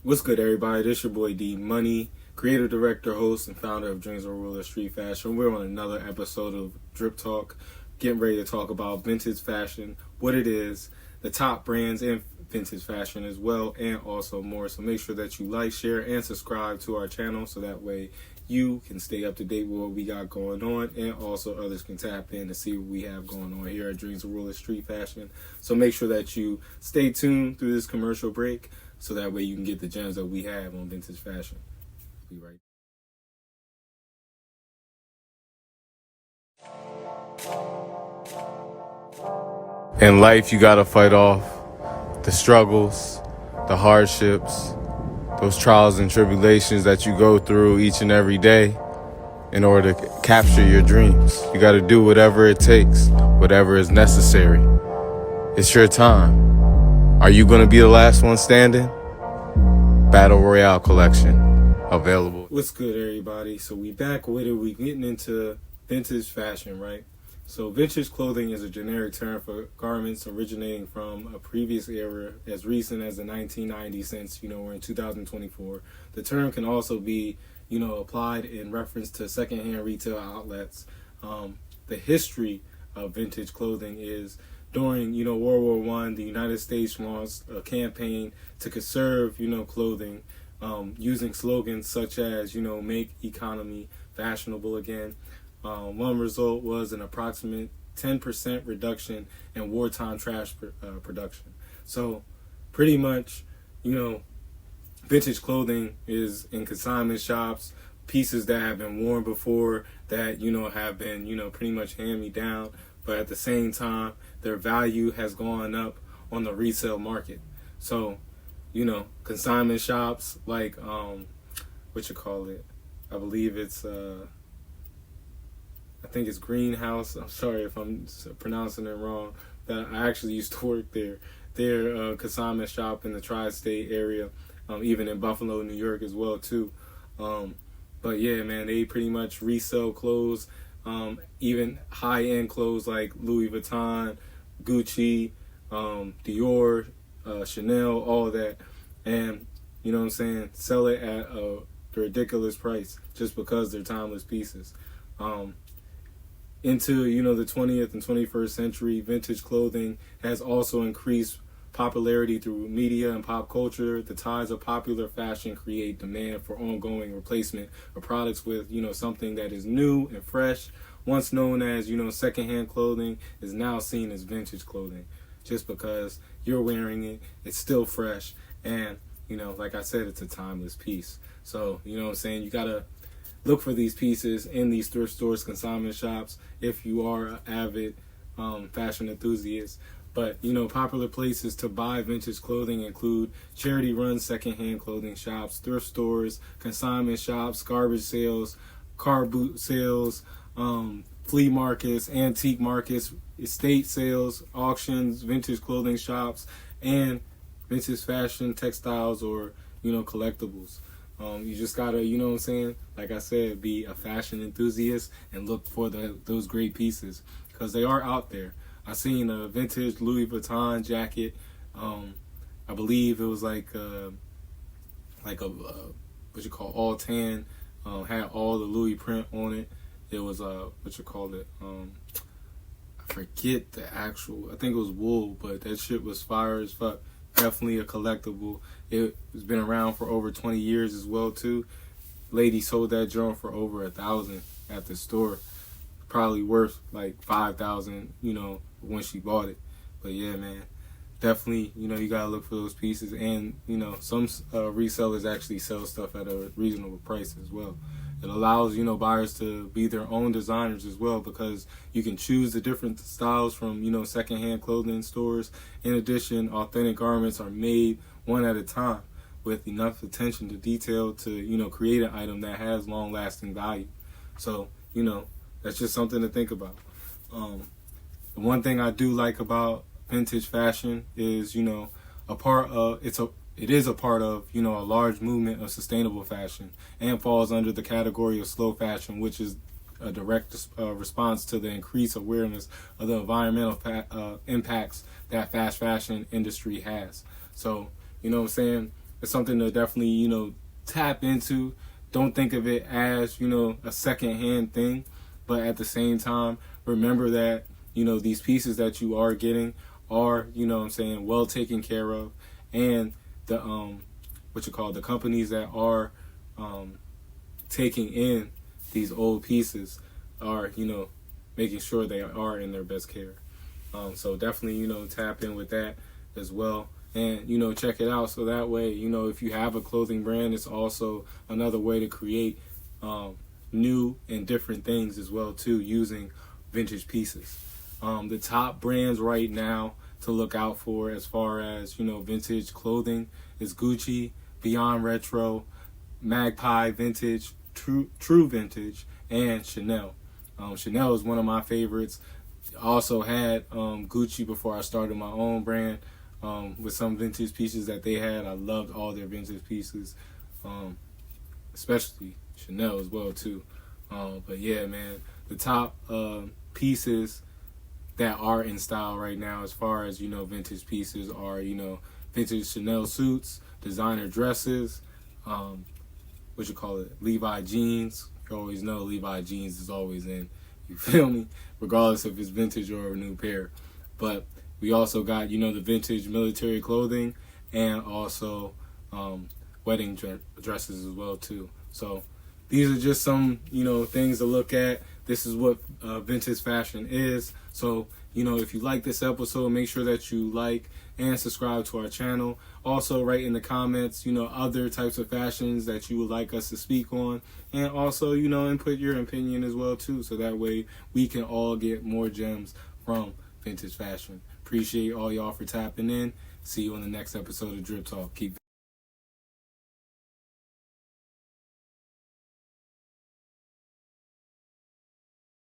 What's good, everybody? This your boy D Money, creator, director, host, and founder of Dreams of Ruler Street Fashion. We're on another episode of Drip Talk, getting ready to talk about vintage fashion, what it is, the top brands in vintage fashion as well, and also more. So make sure that you like, share, and subscribe to our channel so that way you can stay up to date with what we got going on, and also others can tap in to see what we have going on here at Dreams of Ruler Street Fashion. So make sure that you stay tuned through this commercial break so that way you can get the gems that we have on vintage fashion. Be right. In life, you gotta fight off the struggles, the hardships, those trials and tribulations that you go through each and every day in order to capture your dreams. You gotta do whatever it takes, whatever is necessary. It's your time. Are you gonna be the last one standing? Battle Royale collection available. What's good, everybody? So we back with it. We getting into vintage fashion, right? So vintage clothing is a generic term for garments originating from a previous era as recent as the 1990s, since we're in 2024. The term can also be applied in reference to secondhand retail outlets. The history of vintage clothing is during World War I, the United States launched a campaign to conserve clothing, using slogans such as make economy fashionable again. One result was an approximate 10% reduction in wartime trash production. So pretty much vintage clothing is in consignment shops, pieces that have been worn before that have been pretty much hand me down, but at the same time their value has gone up on the resale market. So consignment shops like I believe it's I think it's Greenhouse. I'm sorry if I'm pronouncing it wrong. That I actually used to work there. They're a consignment shop in the tri-state area, even in Buffalo, New York as well too. But yeah, man, they pretty much resell clothes, even high-end clothes like Louis Vuitton, Gucci, Dior, Chanel, all that, and sell it at a ridiculous price just because they're timeless pieces. Into the 20th and 21st century, vintage clothing has also increased popularity through media and pop culture. The tides of popular fashion create demand for ongoing replacement of products with something that is new and fresh. Once known as secondhand clothing is now seen as vintage clothing, just because you're wearing it, it's still fresh, and like I said, it's a timeless piece. So you gotta look for these pieces in these thrift stores, consignment shops, if you are an avid fashion enthusiast. But popular places to buy vintage clothing include charity-run secondhand clothing shops, thrift stores, consignment shops, garbage sales, car boot sales, flea markets, antique markets, estate sales, auctions, vintage clothing shops, and vintage fashion textiles or collectibles. You just gotta, like I said, be a fashion enthusiast and look for those great pieces, because they are out there. I seen a vintage Louis Vuitton jacket. I believe it was like a all tan. Had all the Louis print on it. It was I forget the actual. I think it was wool, but that shit was fire as fuck. Definitely a collectible. It's been around for over 20 years as well too. Lady sold that joint for over $1,000 at the store. Probably worth like $5,000, when she bought it. But yeah, man, definitely, you gotta look for those pieces, and some resellers actually sell stuff at a reasonable price as well. It allows buyers to be their own designers as well, because you can choose the different styles from secondhand clothing stores. In addition, authentic garments are made one at a time with enough attention to detail to create an item that has long-lasting value. So that's just something to think about. The one thing I do like about vintage fashion is it is a part of a large movement of sustainable fashion, and falls under the category of slow fashion, which is a direct response to the increased awareness of the environmental impacts that fast fashion industry has. So it's something to definitely, tap into. Don't think of it as, a secondhand thing, but at the same time, remember that, these pieces that you are getting are, well taken care of, and the the companies that are taking in these old pieces are, making sure they are in their best care. So definitely, tap in with that as well. And, check it out. So that way, if you have a clothing brand, it's also another way to create new and different things as well, too, using vintage pieces. The top brands right now to look out for as far as, vintage clothing is Gucci, Beyond Retro, Magpie Vintage, True Vintage, and Chanel. Chanel is one of my favorites. I also had Gucci before I started my own brand with some vintage pieces that they had. I loved all their vintage pieces, especially Chanel as well too. But yeah, man, the top pieces that are in style right now as far as, vintage pieces are, vintage Chanel suits, designer dresses, Levi jeans. You always know Levi jeans is always in. You feel me? Regardless if it's vintage or a new pair. But we also got, the vintage military clothing and also wedding dresses as well too. So these are just some, things to look at. This is what vintage fashion is. So, if you like this episode, make sure that you like and subscribe to our channel. Also, write in the comments, other types of fashions that you would like us to speak on. And also, input your opinion as well, too. So that way we can all get more gems from vintage fashion. Appreciate all y'all for tapping in. See you on the next episode of Drip Talk. Keep